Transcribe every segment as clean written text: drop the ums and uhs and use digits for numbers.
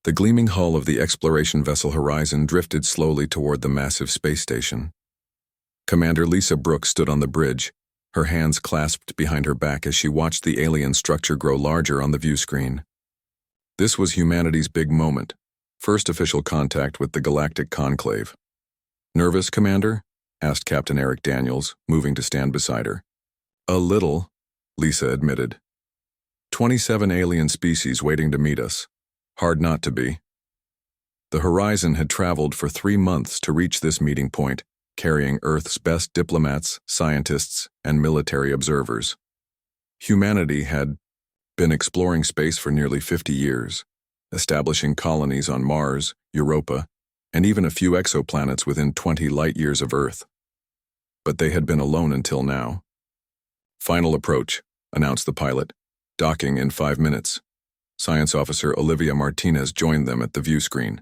The gleaming hull of the exploration vessel Horizon drifted slowly toward the massive space station. Commander Lisa Brooks stood on the bridge, her hands clasped behind her back as she watched the alien structure grow larger on the view screen. This was humanity's big moment, first official contact with the Galactic Conclave. "Nervous, Commander?" asked Captain Eric Daniels, moving to stand beside her. "A little," Lisa admitted. 27 alien species waiting to meet us. Hard not to be. The Horizon had traveled for 3 months to reach this meeting point, carrying Earth's best diplomats, scientists, and military observers. Humanity had been exploring space for nearly 50 years, establishing colonies on Mars, Europa, and even a few exoplanets within 20 light-years of Earth. But they had been alone until now. "Final approach," announced the pilot, docking in 5 minutes. Science Officer Olivia Martinez joined them at the view screen.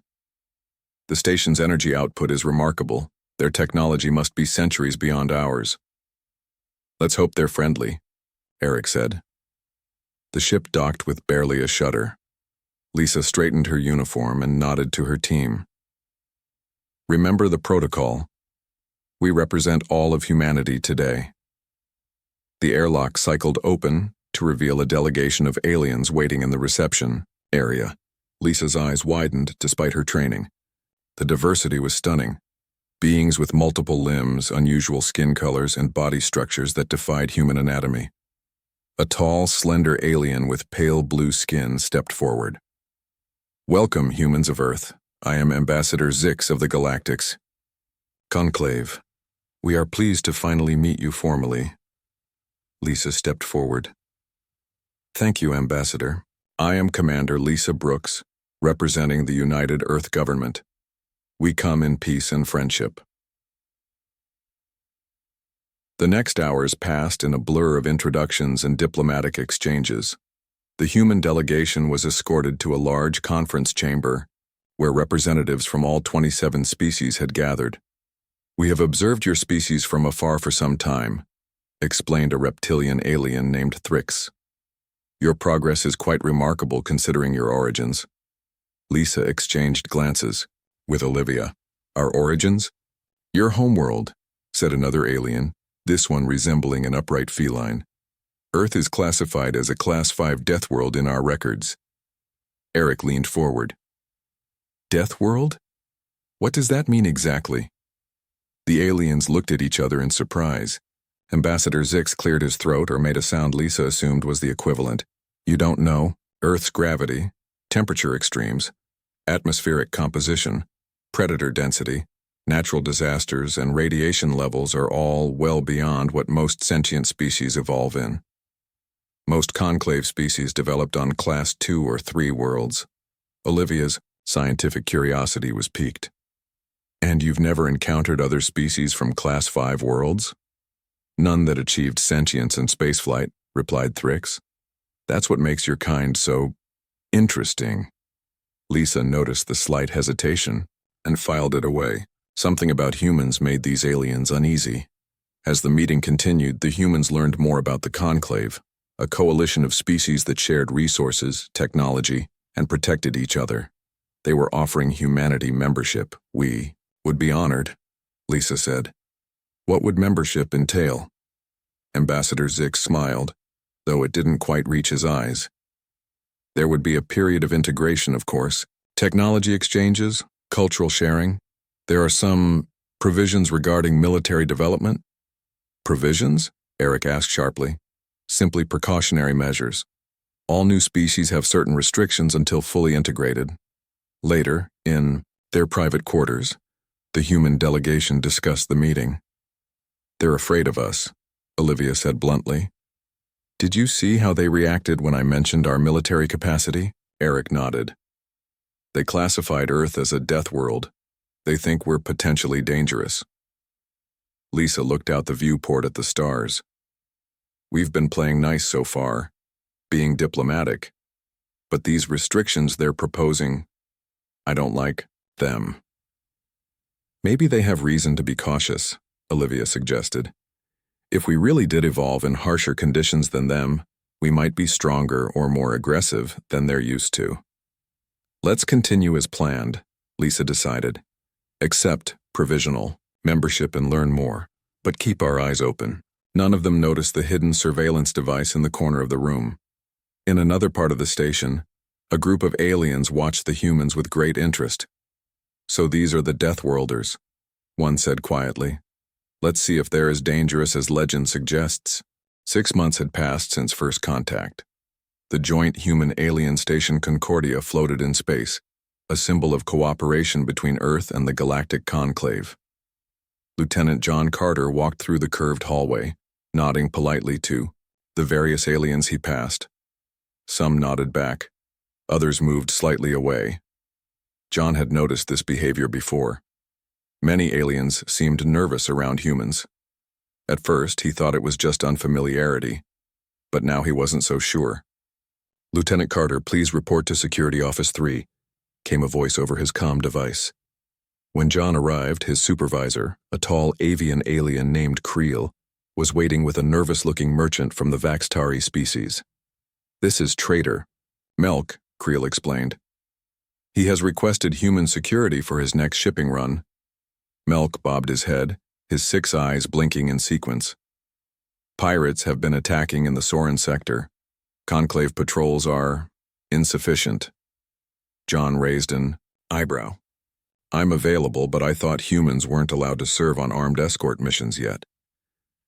"The station's energy output is remarkable. Their technology must be centuries beyond ours." "Let's hope they're friendly," Eric said. The ship docked with barely a shudder. Lisa straightened her uniform and nodded to her team. "Remember the protocol. We represent all of humanity today." The airlock cycled open to reveal a delegation of aliens waiting in the reception area. Lisa's eyes widened despite her training. The diversity was stunning. Beings with multiple limbs, unusual skin colors, and body structures that defied human anatomy. A tall, slender alien with pale blue skin stepped forward. "Welcome, humans of Earth. I am Ambassador Zix of the Galactics Conclave. We are pleased to finally meet you formally." Lisa stepped forward. "Thank you, Ambassador. I am Commander Lisa Brooks, representing the United Earth Government. We come in peace and friendship." The next hours passed in a blur of introductions and diplomatic exchanges. The human delegation was escorted to a large conference chamber where representatives from all 27 species had gathered. "We have observed your species from afar for some time," explained a reptilian alien named Thrix. "Your progress is quite remarkable considering your origins." Lisa exchanged glances with Olivia. "Our origins?" "Your homeworld," said another alien, this one resembling an upright feline. "Earth is classified as a Class 5 Deathworld in our records." Eric leaned forward. "Deathworld? What does that mean exactly?" The aliens looked at each other in surprise. Ambassador Zix cleared his throat or made a sound Lisa assumed was the equivalent. "You don't know? Earth's gravity, temperature extremes, atmospheric composition, predator density, natural disasters, and radiation levels are all well beyond what most sentient species evolve in. Most conclave species developed on Class 2 or 3 worlds." Olivia's scientific curiosity was piqued. "And you've never encountered other species from Class 5 worlds?" "None that achieved sentience in spaceflight," replied Thrix. "That's what makes your kind so interesting." Lisa noticed the slight hesitation and filed it away. Something about humans made these aliens uneasy. As the meeting continued, the humans learned more about the Conclave, a coalition of species that shared resources, technology, and protected each other. They were offering humanity membership. "We would be honored," Lisa said. "What would membership entail?" Ambassador Zix smiled, though it didn't quite reach his eyes. "There would be a period of integration, of course. Technology exchanges, cultural sharing. There are some provisions regarding military development." "Provisions?" Eric asked sharply. "Simply precautionary measures. All new species have certain restrictions until fully integrated." Later, in their private quarters, the human delegation discussed the meeting. "They're afraid of us," Olivia said bluntly. "Did you see how they reacted when I mentioned our military capacity?" Eric nodded. "They classified Earth as a death world. They think we're potentially dangerous." Lisa looked out the viewport at the stars. "We've been playing nice so far, being diplomatic. But these restrictions they're proposing, I don't like them." "Maybe they have reason to be cautious," Olivia suggested. "If we really did evolve in harsher conditions than them, we might be stronger or more aggressive than they're used to." Let's continue as planned, Lisa decided. Accept provisional membership and learn more, but keep our eyes open. None of them noticed the hidden surveillance device in the corner of the room. In another part of the station, a group of aliens watched the humans with great interest. So these are the Deathworlders, one said quietly. Let's see if they're as dangerous as legend suggests. 6 months had passed since first contact. The joint human-alien station Concordia floated in space, a symbol of cooperation between Earth and the Galactic Conclave. Lieutenant John Carter walked through the curved hallway, nodding politely to the various aliens he passed. Some nodded back. Others moved slightly away. John had noticed this behavior before. Many aliens seemed nervous around humans. At first, he thought it was just unfamiliarity, but now he wasn't so sure. "Lieutenant Carter, please report to Security Office 3, came a voice over his comm device. When John arrived, his supervisor, a tall avian alien named Creel, was waiting with a nervous-looking merchant from the Vaxtari species. "This is Trader Melk," Creel explained. "He has requested human security for his next shipping run." Melk bobbed his head, his 6 eyes blinking in sequence. "Pirates have been attacking in the Soren sector. Conclave patrols are insufficient." John raised an eyebrow. "I'm available, but I thought humans weren't allowed to serve on armed escort missions yet."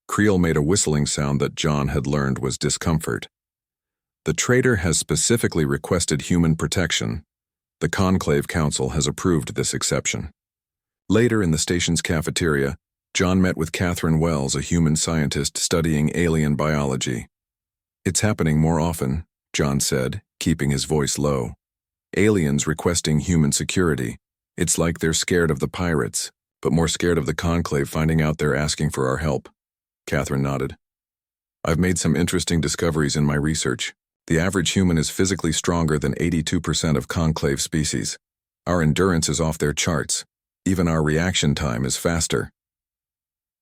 Creel made a whistling sound that John had learned was discomfort. "The trader has specifically requested human protection. The Conclave Council has approved this exception." Later in the station's cafeteria, John met with Catherine Wells, a human scientist studying alien biology. "It's happening more often," John said, keeping his voice low. "Aliens requesting human security. It's like they're scared of the pirates, but more scared of the Conclave finding out they're asking for our help." Catherine nodded. "I've made some interesting discoveries in my research. The average human is physically stronger than 82% of Conclave species. Our endurance is off their charts. Even our reaction time is faster."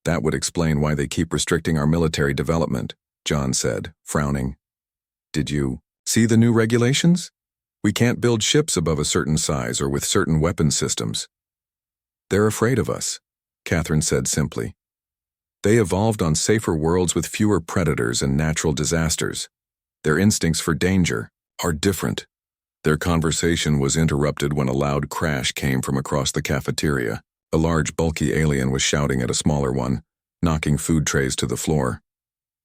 "That would explain why they keep restricting our military development," John said, frowning. "Did you see the new regulations? We can't build ships above a certain size or with certain weapon systems." "They're afraid of us," Catherine said simply. "They evolved on safer worlds with fewer predators and natural disasters. Their instincts for danger are different." Their conversation was interrupted when a loud crash came from across the cafeteria. A large, bulky alien was shouting at a smaller one, knocking food trays to the floor.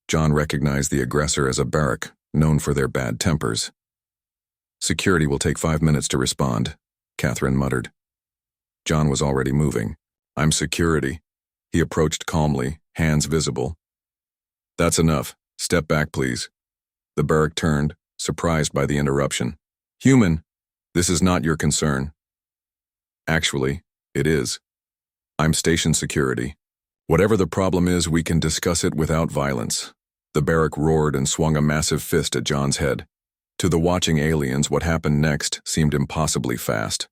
John recognized the aggressor as a barrack, known for their bad tempers. "Security will take 5 minutes to respond," Catherine muttered. John was already moving. "I'm security." He approached calmly, hands visible. "That's enough. Step back, please." The barrack turned, surprised by the interruption. "Human, this is not your concern." "Actually, it is. I'm station security. Whatever the problem is, we can discuss it without violence." The barrack roared and swung a massive fist at John's head. To the watching aliens, what happened next seemed impossibly fast.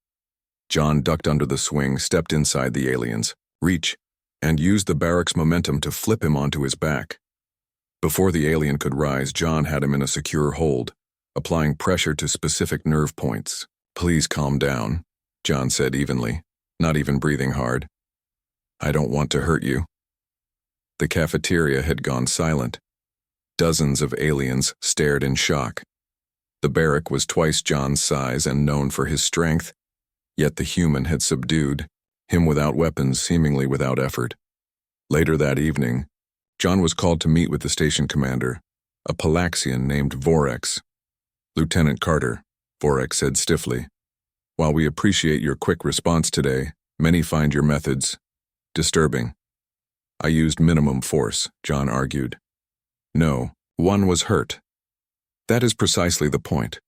John ducked under the swing, stepped inside the alien's reach, and used the barrack's momentum to flip him onto his back. Before the alien could rise, John had him in a secure hold, applying pressure to specific nerve points. "Please calm down," John said evenly, not even breathing hard. "I don't want to hurt you." The cafeteria had gone silent. Dozens of aliens stared in shock. The barrack was twice John's size and known for his strength, yet the human had subdued him without weapons, seemingly without effort. Later that evening, John was called to meet with the station commander, a Palaxian named Vorex. "Lieutenant Carter," Vorex said stiffly, "while we appreciate your quick response today, many find your methods disturbing." "I used minimum force," John argued. "No, one was hurt." "That is precisely the point.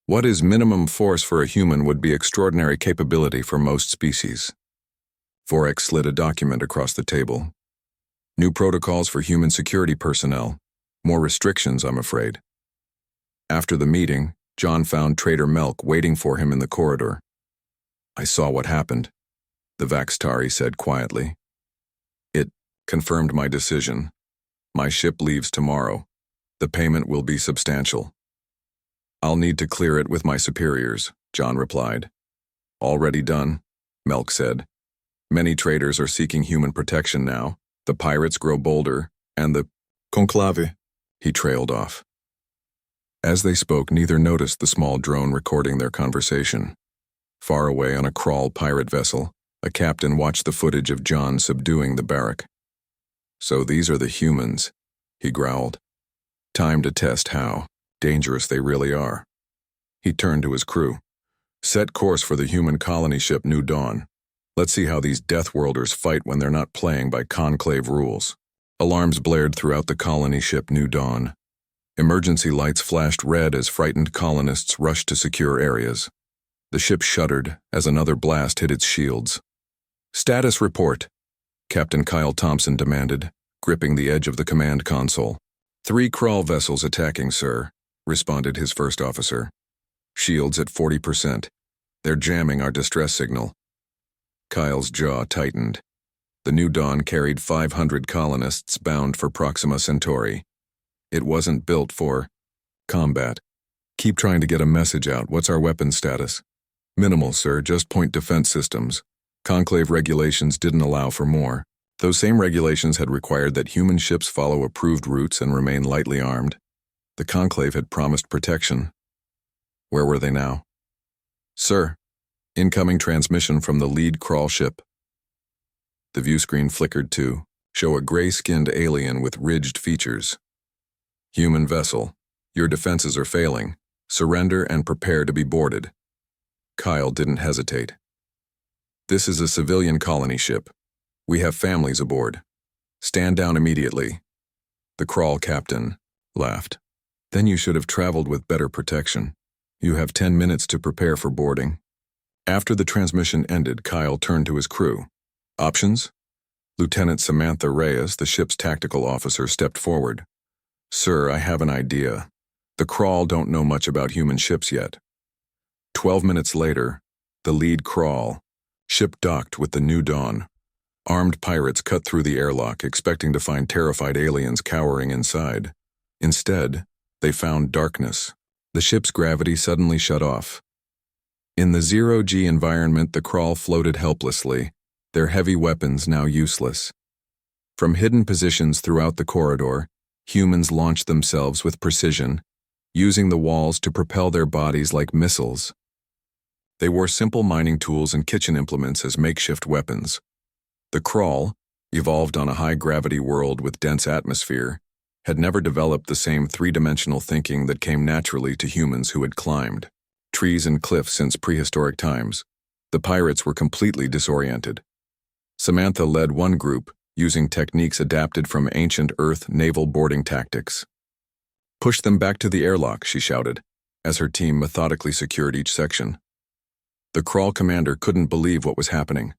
What is minimum force for a human would be extraordinary capability for most species." Vorex slid a document across the table. "New protocols for human security personnel. More restrictions, I'm afraid." After the meeting, John found Trader Melk waiting for him in the corridor. "I saw what happened," the Vaxtari said quietly. "It confirmed my decision. My ship leaves tomorrow. The payment will be substantial. I'll need to clear it with my superiors." John replied. Already done, Melk said. Many traders are seeking human protection now. The pirates grow bolder, and the conclave, he trailed off. As they spoke, neither noticed the small drone recording their conversation. Far away on a crawl pirate vessel, a captain watched the footage of John subduing the barrack. So these are the humans, he growled. Time to test how dangerous they really are. He turned to his crew. Set course for the human colony ship New Dawn. Let's see how these Deathworlders fight when they're not playing by conclave rules. Alarms blared throughout the colony ship New Dawn. Emergency lights flashed red as frightened colonists rushed to secure areas. The ship shuddered as another blast hit its shields. Status report, Captain Kyle Thompson demanded, gripping the edge of the command console. 3 crawl vessels attacking, sir, responded his first officer. Shields at 40%. They're jamming our distress signal. Kyle's jaw tightened. The New Dawn carried 500 colonists bound for Proxima Centauri. It wasn't built for combat. Keep trying to get a message out. What's our weapons status? Minimal, sir, just point defense systems. Conclave regulations didn't allow for more. Those same regulations had required that human ships follow approved routes and remain lightly armed. The Conclave had promised protection. Where were they now? Sir, incoming transmission from the lead crawl ship. The view screen flickered to show a gray-skinned alien with ridged features. Human vessel, your defenses are failing. Surrender and prepare to be boarded. Kyle didn't hesitate. This is a civilian colony ship. We have families aboard. Stand down immediately. The crawl captain laughed. Then you should have traveled with better protection. You have 10 minutes to prepare for boarding. After the transmission ended, Kyle turned to his crew. Options? Lieutenant Samantha Reyes, the ship's tactical officer, stepped forward. Sir, I have an idea. The crawl don't know much about human ships yet. 12 minutes later, the lead crawl ship docked with the New Dawn. Armed pirates cut through the airlock, expecting to find terrified aliens cowering inside. Instead, they found darkness. The ship's gravity suddenly shut off. In the zero-G environment, the crawl floated helplessly, their heavy weapons now useless. From hidden positions throughout the corridor, humans launched themselves with precision, using the walls to propel their bodies like missiles. They wore simple mining tools and kitchen implements as makeshift weapons. The crawl, evolved on a high-gravity world with dense atmosphere, had never developed the same three-dimensional thinking that came naturally to humans who had climbed trees and cliffs since prehistoric times. The pirates were completely disoriented. Samantha led one group, using techniques adapted from ancient Earth naval boarding tactics. Push them back to the airlock, she shouted, as her team methodically secured each section. The crawl commander couldn't believe what was happening.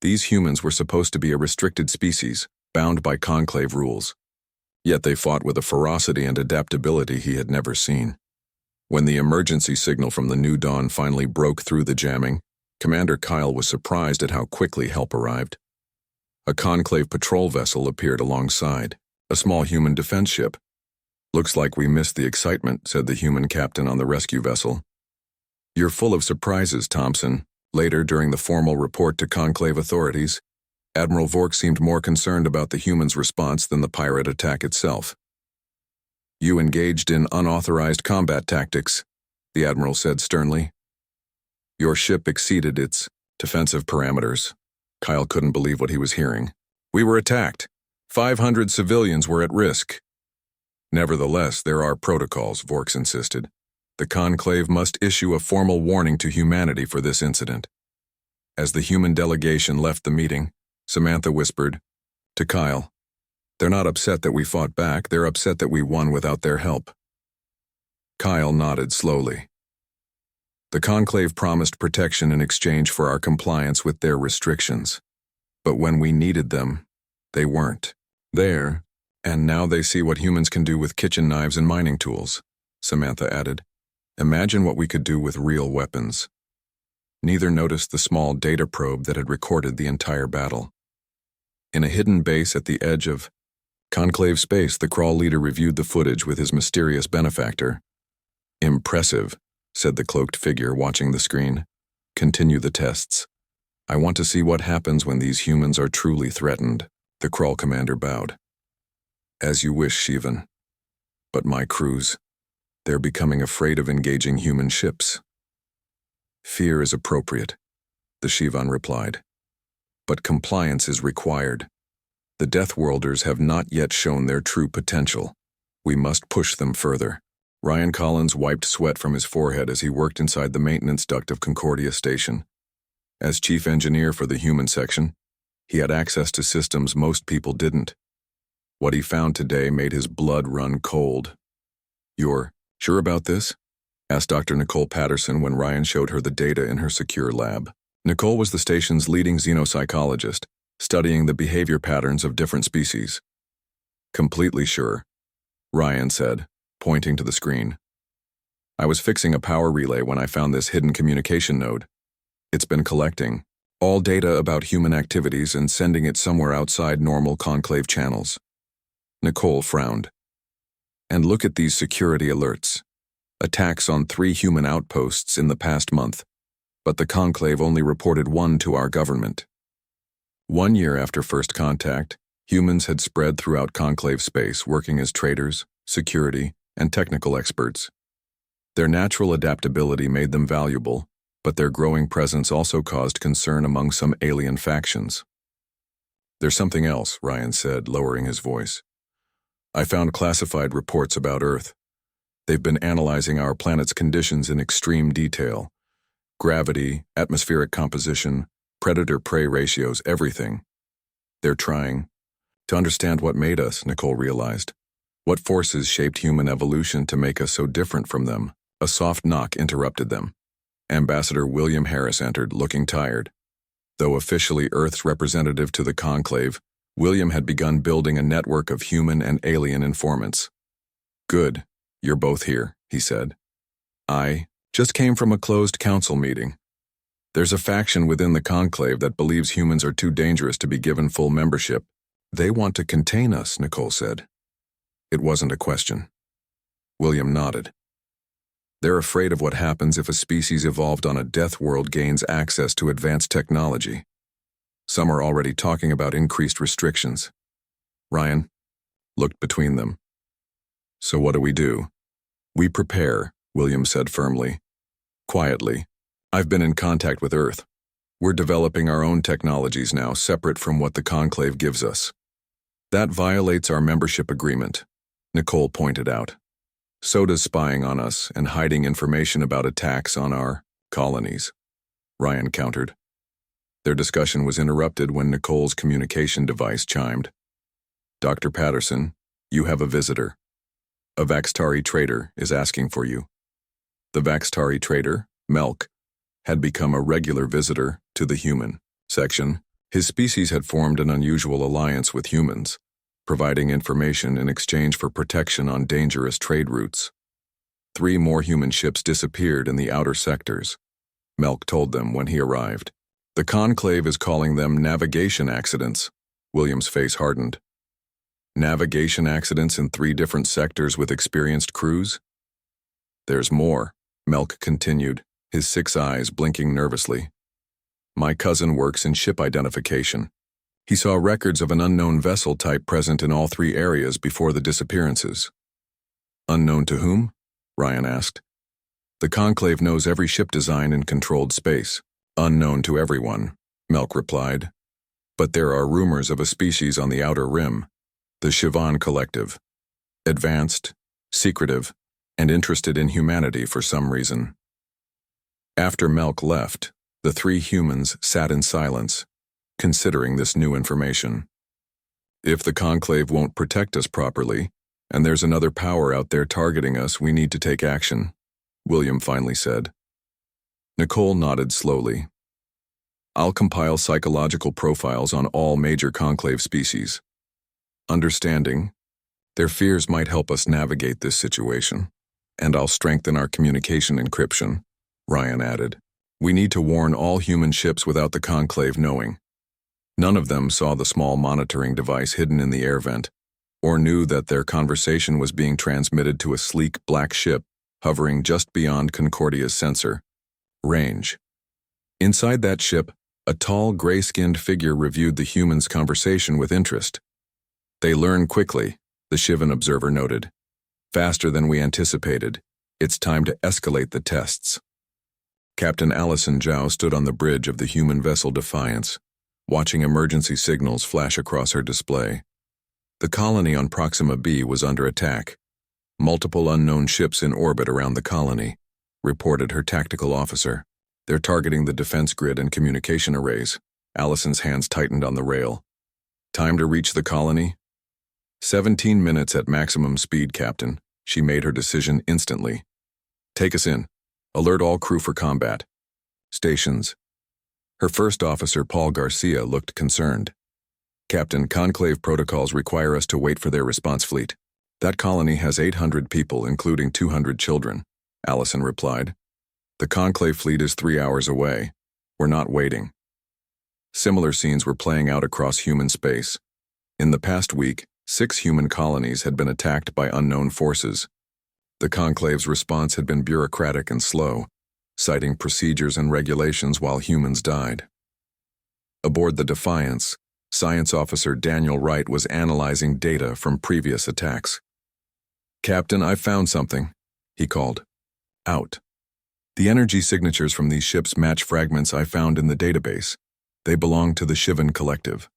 These humans were supposed to be a restricted species, bound by conclave rules. Yet they fought with a ferocity and adaptability he had never seen. When the emergency signal from the New Dawn finally broke through the jamming, Commander Kyle was surprised at how quickly help arrived. A conclave patrol vessel appeared alongside, a small human defense ship. Looks like we missed the excitement, said the human captain on the rescue vessel. You're full of surprises, Thompson. Later, during the formal report to conclave authorities, Admiral Vork seemed more concerned about the humans' response than the pirate attack itself. You engaged in unauthorized combat tactics, the Admiral said sternly. Your ship exceeded its defensive parameters. Kyle couldn't believe what he was hearing. We were attacked. 500 civilians were at risk. Nevertheless, there are protocols, Vorks insisted. The Conclave must issue a formal warning to humanity for this incident. As the human delegation left the meeting, Samantha whispered to Kyle, "They're not upset that we fought back, they're upset that we won without their help." Kyle nodded slowly. The Conclave promised protection in exchange for our compliance with their restrictions. But when we needed them, they weren't there, and now they see what humans can do with kitchen knives and mining tools, Samantha added. Imagine what we could do with real weapons. Neither noticed the small data probe that had recorded the entire battle. In a hidden base at the edge of Conclave space, the crawl leader reviewed the footage with his mysterious benefactor. Impressive, said the cloaked figure watching the screen. Continue the tests. I want to see what happens when these humans are truly threatened. The crawl commander bowed. As you wish, Shivan. But my crews, they're becoming afraid of engaging human ships. Fear is appropriate, the Shivan replied. But compliance is required. The Deathworlders have not yet shown their true potential. We must push them further. Ryan Collins wiped sweat from his forehead as he worked inside the maintenance duct of Concordia Station. As chief engineer for the human section, he had access to systems most people didn't. What he found today made his blood run cold. You're sure about this? Asked Dr. Nicole Patterson when Ryan showed her the data in her secure lab. Nicole was the station's leading xenopsychologist, studying the behavior patterns of different species. Completely sure, Ryan said, pointing to the screen. I was fixing a power relay when I found this hidden communication node. It's been collecting all data about human activities and sending it somewhere outside normal conclave channels. Nicole frowned. And look at these security alerts. Attacks on 3 human outposts in the past month, but the conclave only reported 1 to our government. 1 year after first contact, humans had spread throughout conclave space working as traders, security, and technical experts. Their natural adaptability made them valuable, but their growing presence also caused concern among some alien factions. There's something else, Ryan said, lowering his voice. I found classified reports about Earth. They've been analyzing our planet's conditions in extreme detail. Gravity, atmospheric composition, predator-prey ratios, everything. They're trying to understand what made us, Nicole realized. What forces shaped human evolution to make us so different from them? A soft knock interrupted them. Ambassador William Harris entered, looking tired. Though officially Earth's representative to the conclave, William had begun building a network of human and alien informants. Good. You're both here, he said. I just came from a closed council meeting. There's a faction within the conclave that believes humans are too dangerous to be given full membership. They want to contain us, Nicole said. It wasn't a question. William nodded. They're afraid of what happens if a species evolved on a death world gains access to advanced technology. Some are already talking about increased restrictions. Ryan looked between them. So what do we do? We prepare, William said firmly. Quietly. I've been in contact with Earth. We're developing our own technologies now, separate from what the conclave gives us. That violates our membership agreement, Nicole pointed out. So does spying on us and hiding information about attacks on our colonies, Ryan countered. Their discussion was interrupted when Nicole's communication device chimed. Dr. Patterson, you have a visitor. A Vaxtari trader is asking for you. The Vaxtari trader, Melk, had become a regular visitor to the human section. His species had formed an unusual alliance with humans, providing information in exchange for protection on dangerous trade routes. 3 more human ships disappeared in the outer sectors, Melk told them when he arrived. The conclave is calling them navigation accidents. William's face hardened. Navigation accidents in 3 different sectors with experienced crews? There's more, Melk continued, his 6 eyes blinking nervously. My cousin works in ship identification. He saw records of an unknown vessel type present in all 3 areas before the disappearances. Unknown to whom? Ryan asked. The conclave knows every ship design in controlled space. Unknown to everyone, Melk replied. But there are rumors of a species on the outer rim. The Shivan Collective. Advanced, secretive, and interested in humanity for some reason. After Melk left, the 3 humans sat in silence, considering this new information. If the conclave won't protect us properly, and there's another power out there targeting us, we need to take action, William finally said. Nicole nodded slowly. I'll compile psychological profiles on all major conclave species. Understanding their fears might help us navigate this situation. And I'll strengthen our communication encryption, Ryan added. We need to warn all human ships without the conclave knowing. None of them saw the small monitoring device hidden in the air vent, or knew that their conversation was being transmitted to a sleek black ship hovering just beyond Concordia's sensor range. Inside that ship, a tall, gray-skinned figure reviewed the humans' conversation with interest. "They learn quickly," the Shivan observer noted. "Faster than we anticipated. It's time to escalate the tests." Captain Allison Zhao stood on the bridge of the human vessel Defiance, watching emergency signals flash across her display. The colony on Proxima B was under attack. "Multiple unknown ships in orbit around the colony," reported her tactical officer. "They're targeting the defense grid and communication arrays." Allison's hands tightened on the rail. "Time to reach the colony?" 17 minutes at maximum speed, Captain." She made her decision instantly. "Take us in. Alert all crew for combat. Stations." Her first officer, Paul Garcia, looked concerned. "Captain, Conclave protocols require us to wait for their response fleet. That colony has 800 people, including 200 children," Allison replied. "The Conclave fleet is 3 hours away. We're not waiting." Similar scenes were playing out across human space. In the past week, 6 human colonies had been attacked by unknown forces. The Conclave's response had been bureaucratic and slow, citing procedures and regulations while humans died. Aboard the Defiance, Science Officer Daniel Wright was analyzing data from previous attacks. "Captain, I found something," he called. "Out. The energy signatures from these ships match fragments I found in the database. They belong to the Shivan Collective."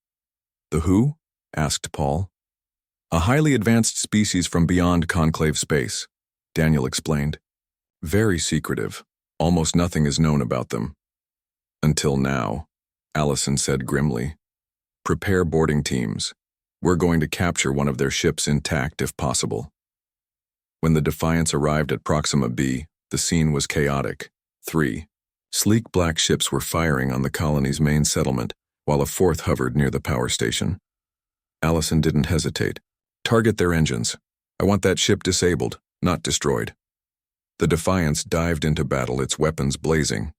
"The who?" asked Paul. "A highly advanced species from beyond Conclave space," Daniel explained. "Very secretive. Almost nothing is known about them." "Until now," Allison said grimly. "Prepare boarding teams. We're going to capture one of their ships intact if possible." When the Defiance arrived at Proxima B, the scene was chaotic. 3 sleek black ships were firing on the colony's main settlement, while a fourth hovered near the power station. Allison didn't hesitate. "Target their engines. I want that ship disabled, not destroyed." The Defiance dived into battle, its weapons blazing.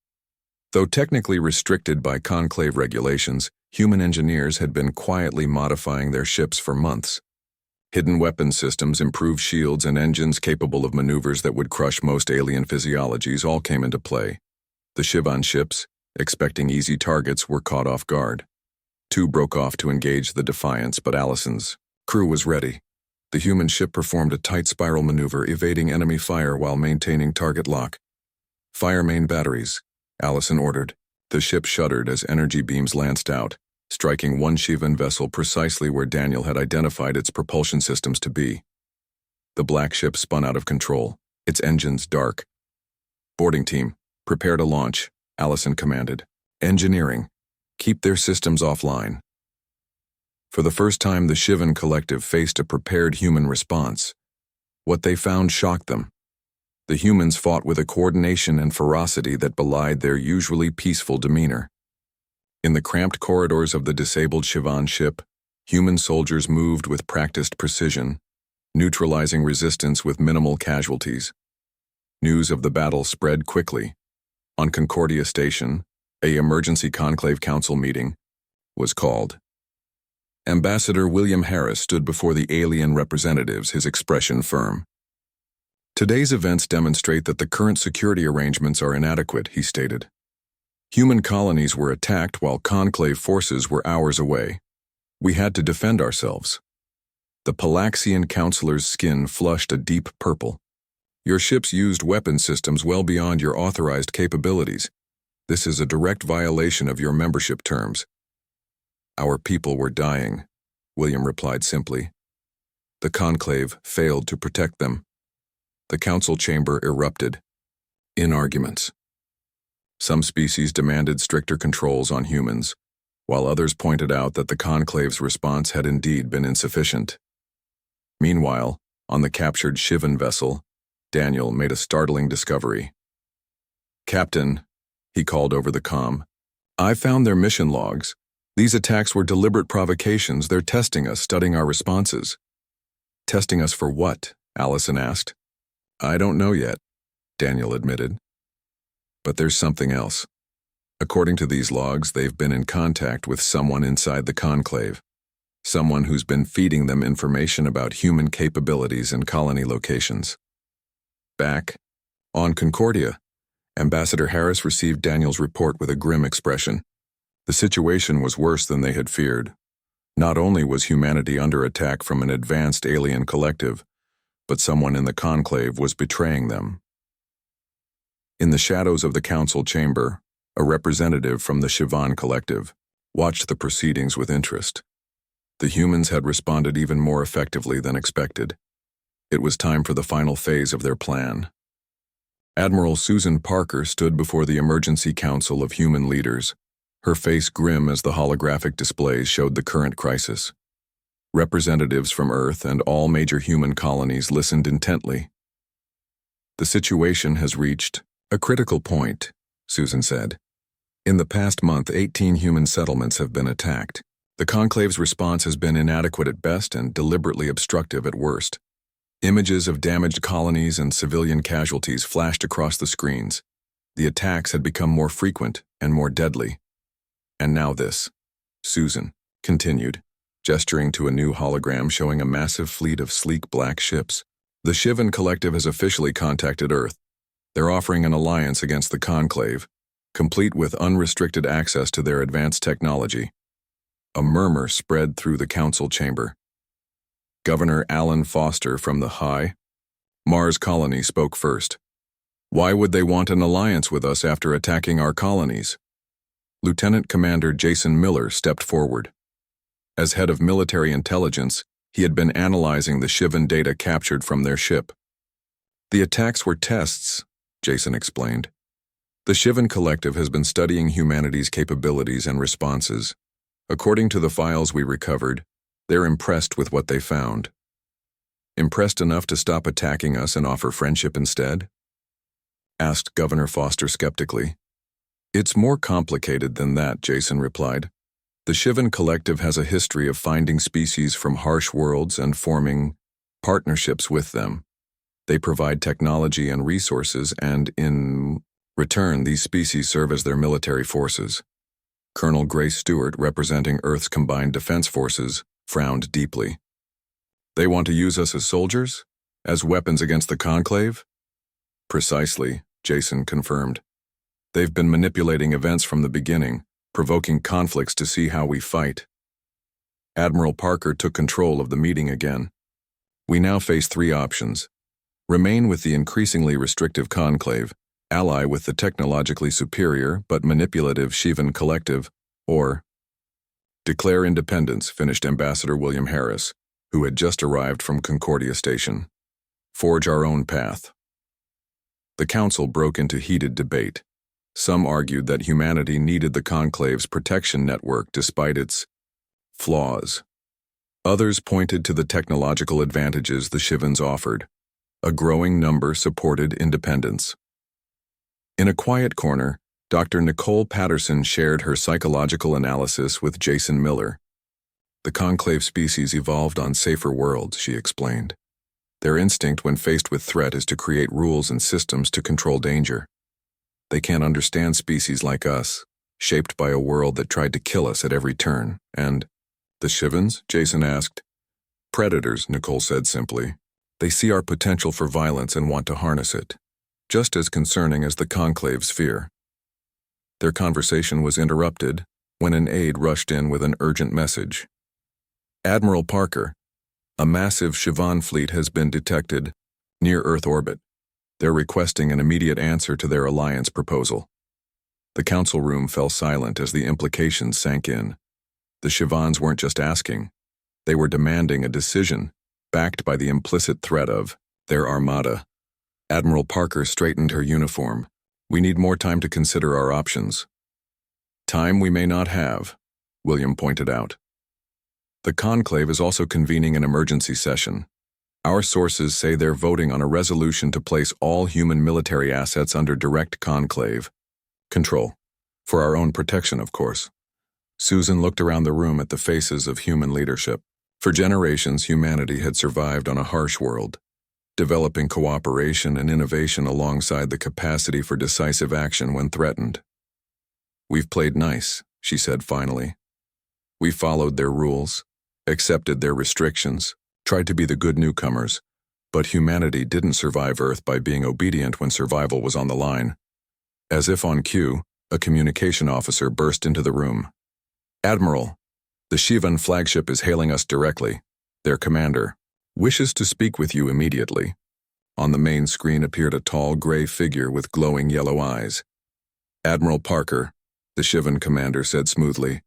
Though technically restricted by Conclave regulations, human engineers had been quietly modifying their ships for months. Hidden weapon systems, improved shields, and engines capable of maneuvers that would crush most alien physiologies all came into play. The Shivan ships, expecting easy targets, were caught off guard. 2 broke off to engage the Defiance, but Allison's crew was ready. The human ship performed a tight spiral maneuver, evading enemy fire while maintaining target lock. "Fire main batteries," Allison ordered. The ship shuddered as energy beams lanced out, striking one Shivan vessel precisely where Daniel had identified its propulsion systems to be. The black ship spun out of control, its engines dark. "Boarding team, prepare to launch," Allison commanded. "Engineering, keep their systems offline." For the first time, the Shivan Collective faced a prepared human response. What they found shocked them. The humans fought with a coordination and ferocity that belied their usually peaceful demeanor. In the cramped corridors of the disabled Shivan ship, human soldiers moved with practiced precision, neutralizing resistance with minimal casualties. News of the battle spread quickly. On Concordia Station, an emergency Conclave Council meeting was called. Ambassador William Harris stood before the alien representatives, his expression firm. "Today's events demonstrate that the current security arrangements are inadequate," he stated. "Human colonies were attacked while Conclave forces were hours away. We had to defend ourselves." The Palaxian counselor's skin flushed a deep purple. "Your ships used weapon systems well beyond your authorized capabilities. This is a direct violation of your membership terms." "Our people were dying," William replied simply. "The Conclave failed to protect them." The council chamber erupted. In arguments. Some species demanded stricter controls on humans, while others pointed out that the Conclave's response had indeed been insufficient. Meanwhile, on the captured Shivan vessel, Daniel made a startling discovery. "Captain," he called over the comm, "I found their mission logs. These attacks were deliberate provocations. They're testing us, studying our responses." "Testing us for what?" Allison asked. "I don't know yet," Daniel admitted. "But there's something else. According to these logs, they've been in contact with someone inside the Conclave. Someone who's been feeding them information about human capabilities and colony locations." "Back," On Concordia, Ambassador Harris received Daniel's report with a grim expression. The situation was worse than they had feared. Not only was humanity under attack from an advanced alien collective, but someone in the conclave was betraying them. In the shadows of the council chamber, a representative from the Shivan collective watched the proceedings with interest. The humans had responded even more effectively than expected. It was time for the final phase of their plan. Admiral Susan Parker stood before the Emergency Council of Human Leaders, her face grim as the holographic displays showed the current crisis. Representatives from Earth and all major human colonies listened intently. "The situation has reached a critical point," Susan said. "In the past month, 18 human settlements have been attacked. The Conclave's response has been inadequate at best and deliberately obstructive at worst. Images of damaged colonies and civilian casualties flashed across the screens. The attacks had become more frequent and more deadly. And now this," Susan continued, gesturing to a new hologram showing a massive fleet of sleek black ships. "The Shivan Collective has officially contacted Earth. They're offering an alliance against the Conclave, complete with unrestricted access to their advanced technology." A murmur spread through the council chamber. Governor Alan Foster from the High Mars colony spoke first. "Why would they want an alliance with us after attacking our colonies?" Lieutenant Commander Jason Miller stepped forward. As head of military intelligence, he had been analyzing the Shivan data captured from their ship. "The attacks were tests," Jason explained. "The Shivan Collective has been studying humanity's capabilities and responses. According to the files we recovered, they're impressed with what they found." "Impressed enough to stop attacking us and offer friendship instead?" asked Governor Foster skeptically. "It's more complicated than that," Jason replied. "The Shivan Collective has a history of finding species from harsh worlds and forming partnerships with them. They provide technology and resources, and in return, these species serve as their military forces." Colonel Grace Stewart, representing Earth's Combined Defense Forces, frowned deeply. "They want to use us as soldiers? As weapons against the Conclave?" "Precisely," Jason confirmed. "They've been manipulating events from the beginning, provoking conflicts to see how we fight." Admiral Parker took control of the meeting again. "We now face three options. Remain with the increasingly restrictive Conclave, ally with the technologically superior but manipulative Shivan Collective, or declare independence," finished Ambassador William Harris, who had just arrived from Concordia Station. "Forge our own path." The council broke into heated debate. Some argued that humanity needed the Conclave's protection network despite its flaws. Others pointed to the technological advantages the Shivans offered. A growing number supported independence. In a quiet corner, Dr. Nicole Patterson shared her psychological analysis with Jason Miller. "The Conclave species evolved on safer worlds," she explained. "Their instinct when faced with threat is to create rules and systems to control danger. They can't understand species like us, shaped by a world that tried to kill us at every turn. And the Shivans?" Jason asked. "Predators," Nicole said simply. "They see our potential for violence and want to harness it. Just as concerning as the Conclave's fear." Their conversation was interrupted when an aide rushed in with an urgent message. "Admiral Parker, a massive Shivan fleet has been detected near Earth orbit. They're requesting an immediate answer to their alliance proposal." The council room fell silent as the implications sank in. The Shivans weren't just asking. They were demanding a decision, backed by the implicit threat of their armada. Admiral Parker straightened her uniform. "We need more time to consider our options." "Time we may not have," William pointed out. "The Conclave is also convening an emergency session. Our sources say they're voting on a resolution to place all human military assets under direct Conclave control. For our own protection, of course." Susan looked around the room at the faces of human leadership. For generations, humanity had survived on a harsh world, developing cooperation and innovation alongside the capacity for decisive action when threatened. "We've played nice," she said finally. "We followed their rules, accepted their restrictions, tried to be the good newcomers, But humanity didn't survive Earth by being obedient when survival was on the line. As if on cue, a communication officer burst into the room. "Admiral, the Shivan flagship is hailing us directly. Their commander wishes to speak with you immediately." On the main screen appeared a tall gray figure with glowing yellow eyes. "Admiral Parker," the Shivan commander said smoothly,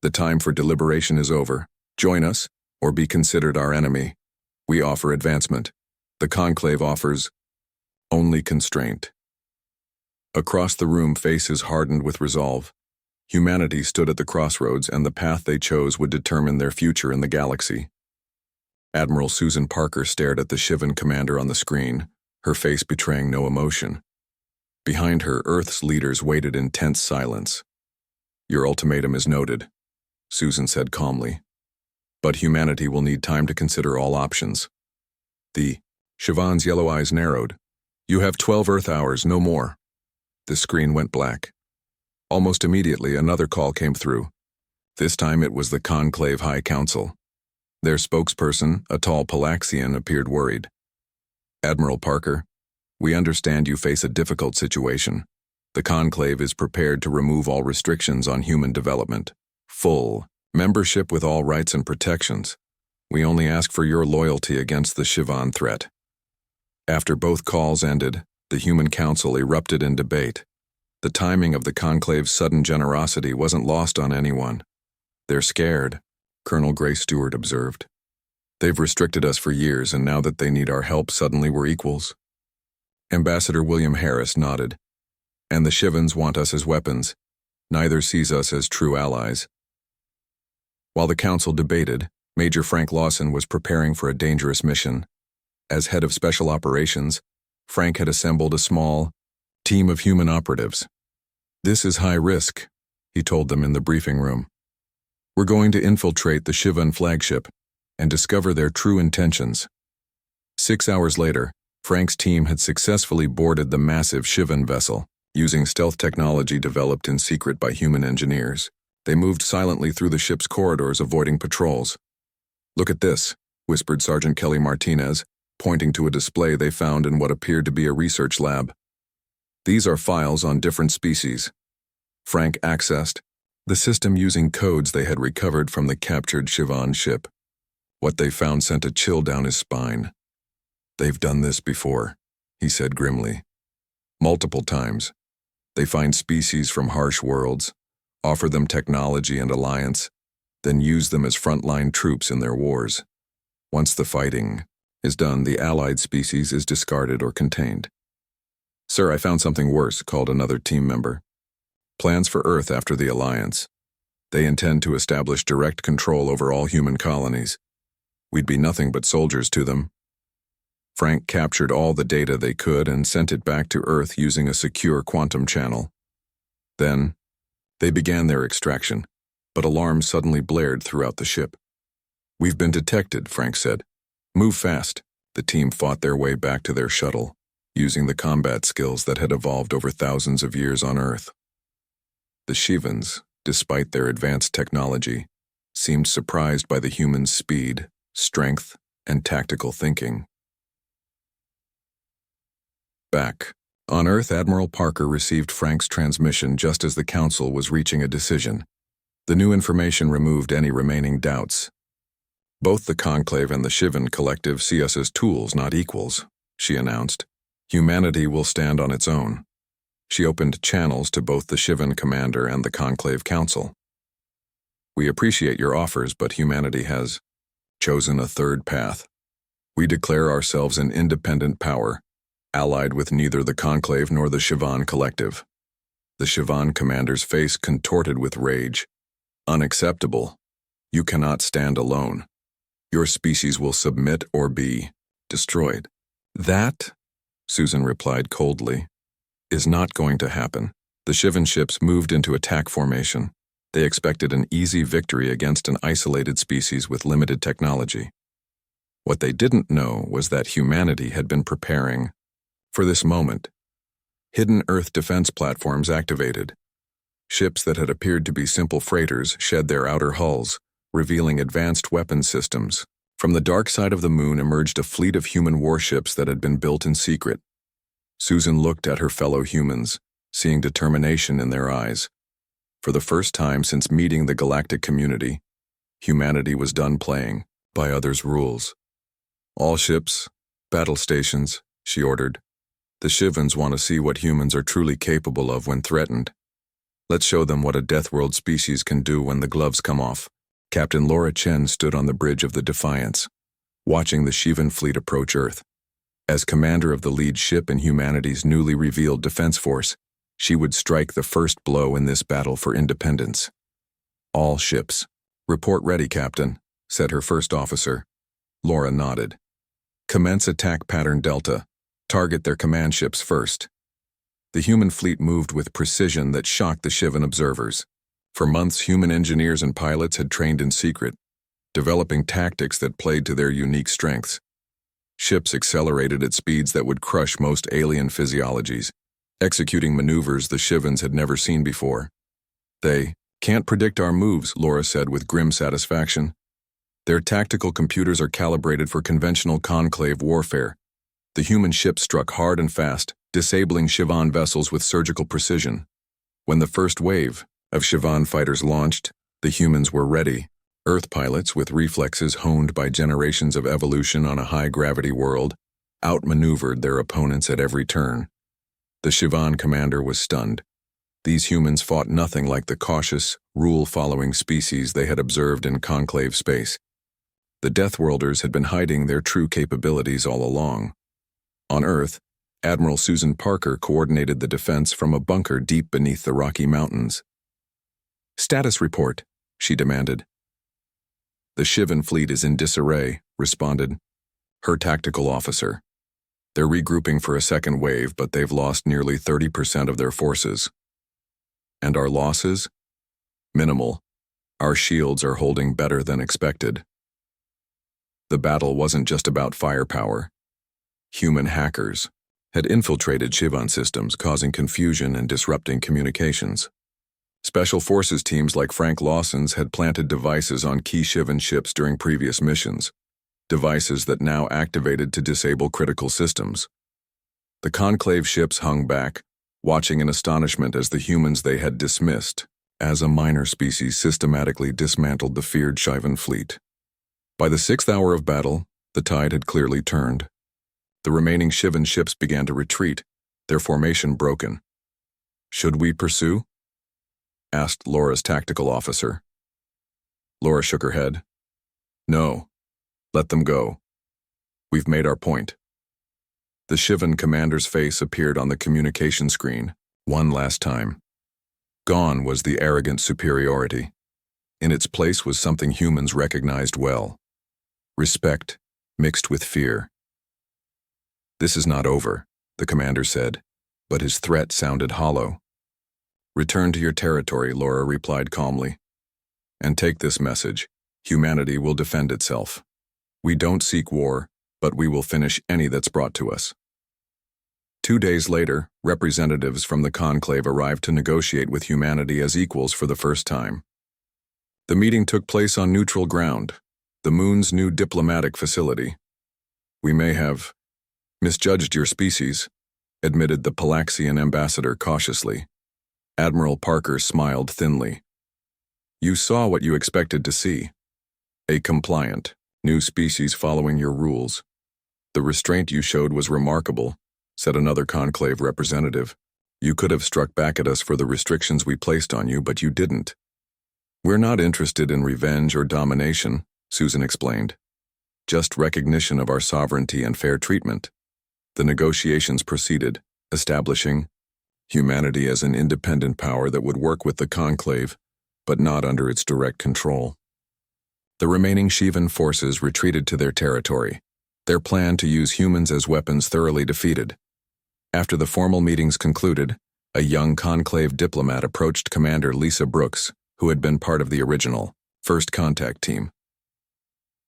"the time for deliberation is over. Join us, or be considered our enemy. We offer advancement. The Conclave offers only constraint." Across the room, faces hardened with resolve. Humanity stood at the crossroads, and the path they chose would determine their future in the galaxy. Admiral Susan Parker stared at the Shivan commander on the screen, her face betraying no emotion. Behind her, Earth's leaders waited in tense silence. "Your ultimatum is noted," Susan said calmly. "But humanity will need time to consider all options." The Shivan's yellow eyes narrowed. "You have 12 Earth hours, no more." The screen went black. Almost immediately, another call came through. This time it was the Conclave High Council. Their spokesperson, a tall Palaxian, appeared worried. "Admiral Parker, we understand you face a difficult situation. The Conclave is prepared to remove all restrictions on human development. Full membership with all rights and protections. We only ask for your loyalty against the Shivan threat." After both calls ended, the Human Council erupted in debate. The timing of the Conclave's sudden generosity wasn't lost on anyone. "They're scared," Colonel Gray Stewart observed. "They've restricted us for years, and now that they need our help, suddenly we're equals." Ambassador William Harris nodded. "And the Shivans want us as weapons. Neither sees us as true allies." While the council debated, Major Frank Lawson was preparing for a dangerous mission. As head of special operations, Frank had assembled a small team of human operatives. "This is high risk," he told them in the briefing room. "We're going to infiltrate the Shivan flagship and discover their true intentions." 6 hours later, Frank's team had successfully boarded the massive Shivan vessel. Using stealth technology developed in secret by human engineers, they moved silently through the ship's corridors, avoiding patrols. "Look at this," whispered Sergeant Kelly Martinez, pointing to a display they found in what appeared to be a research lab. "These are files on different species." Frank accessed the system using codes they had recovered from the captured Shivan ship. What they found sent a chill down his spine. "They've done this before," he said grimly. "Multiple times. They find species from harsh worlds, offer them technology and alliance, then use them as frontline troops in their wars. Once the fighting is done, the allied species is discarded or contained." "Sir, I found something worse," called another team member. "Plans for Earth after the alliance. They intend to establish direct control over all human colonies. We'd be nothing but soldiers to them." Frank captured all the data they could and sent it back to Earth using a secure quantum channel. Then, they began their extraction, but alarms suddenly blared throughout the ship. "We've been detected," Frank said. "Move fast." The team fought their way back to their shuttle, using the combat skills that had evolved over thousands of years on Earth. The Shivans, despite their advanced technology, seemed surprised by the humans' speed, strength, and tactical thinking. Back on Earth, Admiral Parker received Frank's transmission just as the Council was reaching a decision. The new information removed any remaining doubts. "Both the Conclave and the Shivan Collective see us as tools, not equals," she announced. "Humanity will stand on its own." She opened channels to both the Shivan Commander and the Conclave Council. "We appreciate your offers, but humanity has chosen a third path. We declare ourselves an independent power, allied with neither the Conclave nor the Shivan Collective." The Shivan Commander's face contorted with rage. "Unacceptable. You cannot stand alone. Your species will submit or be destroyed." "That," Susan replied coldly, "is not going to happen." The Shivan ships moved into attack formation. They expected an easy victory against an isolated species with limited technology. What they didn't know was that humanity had been preparing for this moment. Hidden Earth defense platforms activated. Ships that had appeared to be simple freighters shed their outer hulls, revealing advanced weapon systems. From the dark side of the moon emerged a fleet of human warships that had been built in secret. Susan looked at her fellow humans, seeing determination in their eyes. For the first time since meeting the galactic community, humanity was done playing by others' rules. All ships, battle stations, she ordered. The Shivans want to see what humans are truly capable of when threatened. Let's show them what a Deathworld species can do when the gloves come off. Captain Laura Chen stood on the bridge of the Defiance, watching the Shivan fleet approach Earth. As commander of the lead ship in humanity's newly revealed defense force, she would strike the first blow in this battle for independence. All ships. Report ready, Captain, said her first officer. Laura nodded. Commence attack pattern Delta. Target their command ships first. The human fleet moved with precision that shocked the Shivan observers. For months, human engineers and pilots had trained in secret, developing tactics that played to their unique strengths. Ships accelerated at speeds that would crush most alien physiologies, executing maneuvers the Shivans had never seen before. They can't predict our moves, Laura said with grim satisfaction. Their tactical computers are calibrated for conventional conclave warfare. The human ships struck hard and fast, disabling Shivan vessels with surgical precision. When the first wave of Shivan fighters launched, the humans were ready. Earth pilots, with reflexes honed by generations of evolution on a high-gravity world, outmaneuvered their opponents at every turn. The Shivan commander was stunned. These humans fought nothing like the cautious, rule-following species they had observed in conclave space. The Deathworlders had been hiding their true capabilities all along. On Earth, Admiral Susan Parker coordinated the defense from a bunker deep beneath the Rocky Mountains. Status report, she demanded. The Shivan fleet is in disarray, responded her tactical officer. They're regrouping for a second wave, but they've lost nearly 30% of their forces. And our losses? Minimal. Our shields are holding better than expected. The battle wasn't just about firepower. Human hackers had infiltrated Shivan systems, causing confusion and disrupting communications. Special forces teams like Frank Lawson's had planted devices on key Shivan ships during previous missions, devices that now activated to disable critical systems. The conclave ships hung back, watching in astonishment as the humans they had dismissed as a minor species systematically dismantled the feared Shivan fleet. By the 6th hour of battle, the tide had clearly turned. The remaining Shivan ships began to retreat, their formation broken. Should we pursue? Asked Laura's tactical officer. Laura shook her head. No. Let them go. We've made our point. The Shivan commander's face appeared on the communication screen, one last time. Gone was the arrogant superiority. In its place was something humans recognized well. Respect, mixed with fear. This is not over, the commander said, but his threat sounded hollow. Return to your territory, Laura replied calmly. And take this message. Humanity will defend itself. We don't seek war, but we will finish any that's brought to us. 2 days later, representatives from the conclave arrived to negotiate with humanity as equals for the first time. The meeting took place on neutral ground, the moon's new diplomatic facility. We may have misjudged your species, admitted the Palaxian ambassador cautiously. Admiral Parker smiled thinly. You saw what you expected to see. A compliant, new species following your rules. The restraint you showed was remarkable, said another conclave representative. You could have struck back at us for the restrictions we placed on you, but you didn't. We're not interested in revenge or domination, Susan explained. Just recognition of our sovereignty and fair treatment. The negotiations proceeded, establishing humanity as an independent power that would work with the conclave, but not under its direct control. The remaining Shivan forces retreated to their territory, their plan to use humans as weapons thoroughly defeated. After the formal meetings concluded, a young conclave diplomat approached Commander Lisa Brooks, who had been part of the original First Contact team.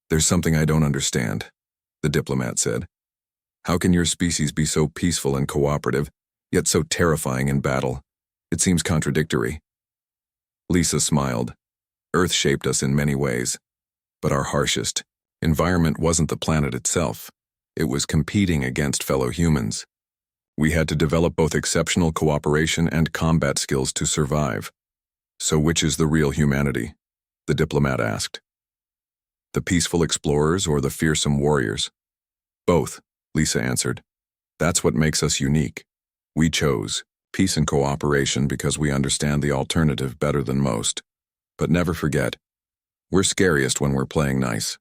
There's something I don't understand, the diplomat said. How can your species be so peaceful and cooperative, yet so terrifying in battle? It seems contradictory. Lisa smiled. Earth shaped us in many ways, but our harshest, Environment wasn't the planet itself. It was competing against fellow humans. We had to develop both exceptional cooperation and combat skills to survive. So which is the real humanity? The diplomat asked. The peaceful explorers or the fearsome warriors? Both, Lisa answered. That's what makes us unique. We chose peace and cooperation because we understand the alternative better than most. But never forget, we're scariest when we're playing nice.